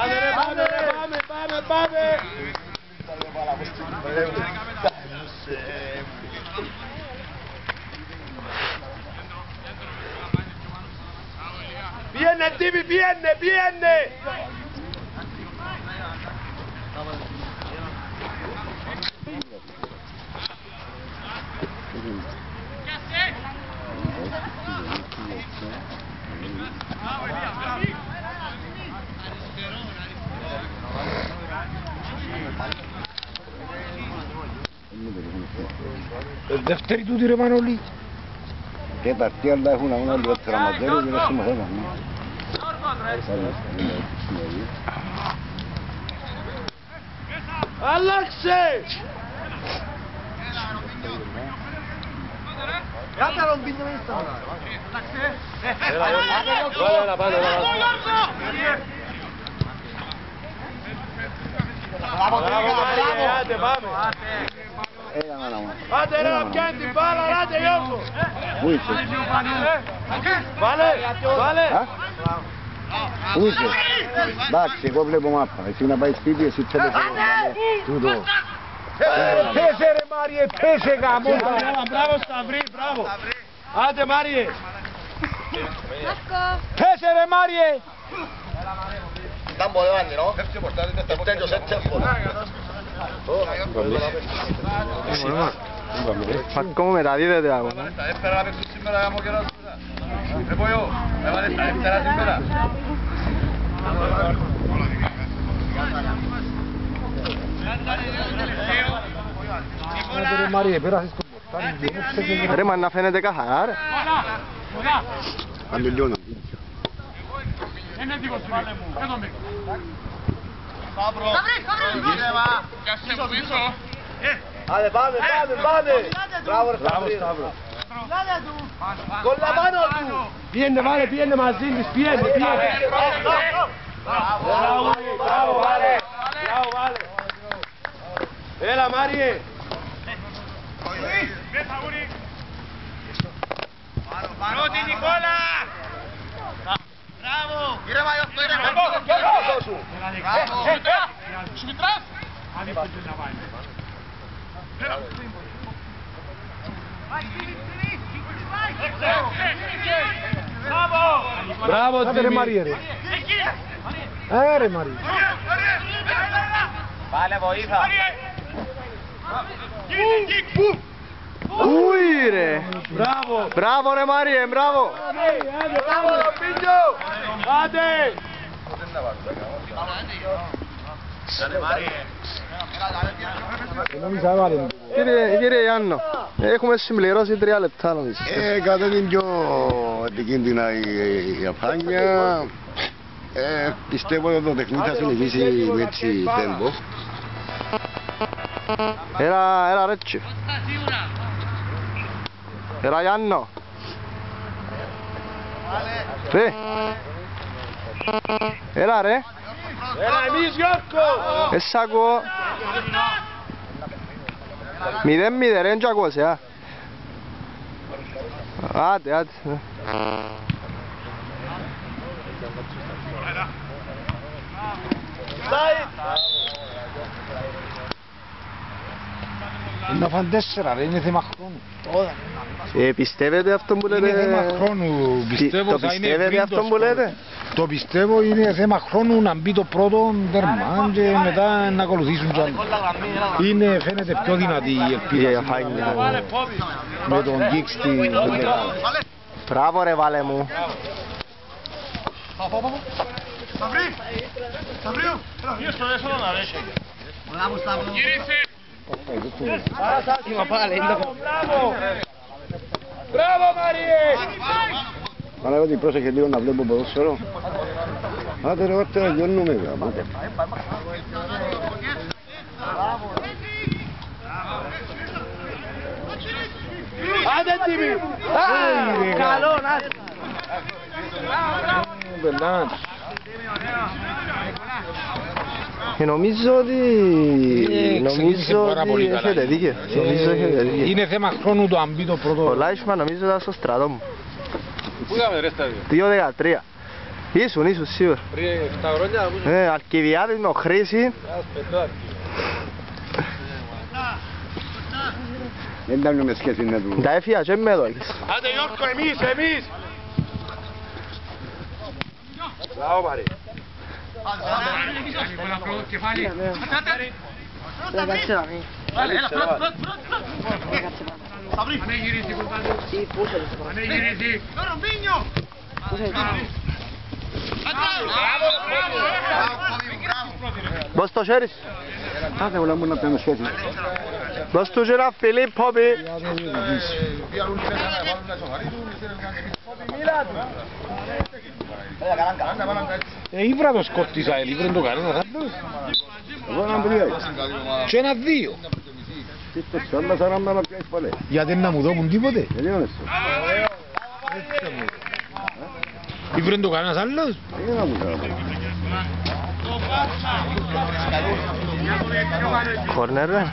Άντε ρε, πάμε. Πιένε Τίμη, πιένε. Δεύτερη τούτη ρε Μανώλη. Και παρτία αλλά έχουν αγώνα λίγο τραυματέρου και δεν συμμαθαίνουν. Άλλαξε! Κάτα τον πίντε με ίστα. Έλα, πάμε. Άντε, πάμε. Έλα μάνα μου. Άντε ρε να πιάνει την μπάλα, άντε Γιώργο. Πού είσαι? Βάλε. Πού είσαι? Εντάξει, εγώ βλέπω μάπα. Εσύ να πάει σπίτι, εσύ θέλεις τούτο. Πέσε ρε Μάριε, πέσε γάμο. Μπράβο Σταυρή, μπράβο. Άντε Μάριε. Πέσε ρε Μάριε. Ήταν πολύ βάννη, no? Τέλειος έτσι εύκολα. Ακόμα μεταδίδεται ακόμα. Έπαιρα να παίξω σήμερα γάμο και να σούτα. Ρε Πόιο, έβαλες τα δεύτερα σήμερα. Ρε Μάριε, πέρασες το πορτάρι. Ρε μα να φαίνεται καθαρά ρε. Αν μιλιώνω. Είναι δικό σου, βάλε μου. Εδώ με. Σταύρο. Κάτσε πίσω. Άντε πάμε. Μπράβο ρε Σταύρο. Κολλά πάνω του. Πιένε μαζί της, πιένε. Μπράβο, βάλε. Έλα Μάριε. Πρώτη Νικόλα. Μπράβο. Κύριε Μαγιώστο, είναι Μπράβο. σου. Σου μητράς. Μπράβο. Άντε ρε Μάριε ρε. Ρε Μάριε. Βάλε βοήθα. Ούι ρε. Μπράβο. Μπράβο ρε Μάριε, μπράβο. Άντε. Κύριε Ιάννο, έχουμε συμπληρώσει 3 λεπτά νομίζω. Κατά την πιο επικίνδυνα η αφάνεια. Πιστεύω ότι το παιχνίδι θα συνεχίσει με έτσι τέμπο. Έλα Ρέτσι. Έλα Ιάννο. Ρε. Έλα ρε. Έλα εμείς Γιώργο. Σ' ακούω. 0-0 ρε, δεν ακούω. Άντε. Να φάνε 4 ρε, είναι θέμα χρόνου. Πιστεύετε αυτό που λέτε? Είναι θέμα χρόνου, πιστεύω θα είναι πριν το αυτό που λέτε? Το πιστεύω είναι θέμα χρόνου να μπει το πρώτο τέρμα και μετά να ακολουθήσουν κι άλλοι. Είναι φαίνεται πιο δυνατή η ελπίδα με τον Γκίξ στη Ελλάδα. Μπράβο ρε βάλε μου. Σταυρίου. Γύρω στο έσοδο να ρέσει. Γύρισε. Μπράβο Μαριέ. Παναγιώτη, πρόσεχε λίγο να βλέπω ποδόσφαιρο. Άντε ρε, βάρτε να γιώνουμε γάμο. Άντε Τίμη. Καλό να Νομίζω ότι έχετε δίκιο. Είναι θέμα χρόνου το αν μπει το πρώτο. Ο Λάισμαν νομίζω ήταν στο στρατό μου. Πού είχαμε ρε Σταύριο? 2-13. Ήσουν σίγουρα. Πριν 7 χρόνια ήμουν. Ναι, Αλκιβιάδης με ο Χρήση. Δεν ήταν με σχέση με του. Τα έφυγα και με εδώ. Άντε Γιώργο, εμείς! Μπράβο Μαρή. Δώσ' το χέρι σου. Κάθε όλα μου να παίρνω σχέση. Δώσ' του και ένα φιλί, Πόπι. Ήβρα το σκορτίσα, ήβρε το κανένας άλλος. Εγώ έναν τρία. Και ένα δύο. Τι το σώμα σαν να με πιάσεις πάλι. Γιατί να μου δώκουν τίποτε. Γιατί δεν είσαι. Ήβρε το κανένας άλλος. Γιατί να μου κάνω. Κόρνερ, ρε.